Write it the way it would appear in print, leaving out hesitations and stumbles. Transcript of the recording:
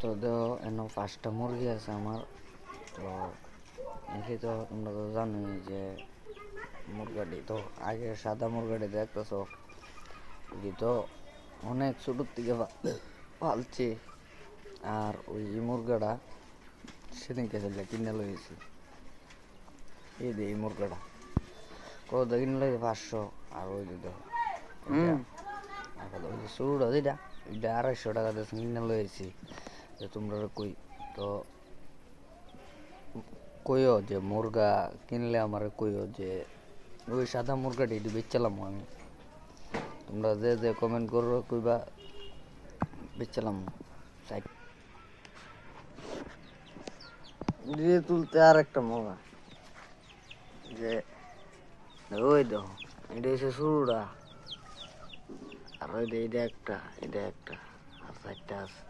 তো দেখো এনে 5টা মুরগি আছে আমার। তো এটি তো তোমরা তো জানোই যে মুরগাটি তো আগে সাদা মুরগাটি দেখতেছো, এটি তো অনেক ছোটোর থেকে পালছে। আর ওই মুরগাটা সেদিনকে চলে কিনে লইছি। এই যে এই মুরগাটা কত কিনে লইছে 500। আর ওই যে দেখো ওই যে শুরুটা যেটা এটা 250 টাকা দিয়ে কিনে লইছি। যে তোমরা কই তো কইও যে মুরগা কিনলে আমার কইও যে ওই সাদা মুরগাটি এটি বেচলাম আমি। তোমরা যে যে কমেন্ট করো কইবা বেচলাম দিয়ে তুলতে। আর একটা মজা যে ওই দেখো এটা হচ্ছে শুরুটা। আর ওই এটা একটা আর 4টা আছে।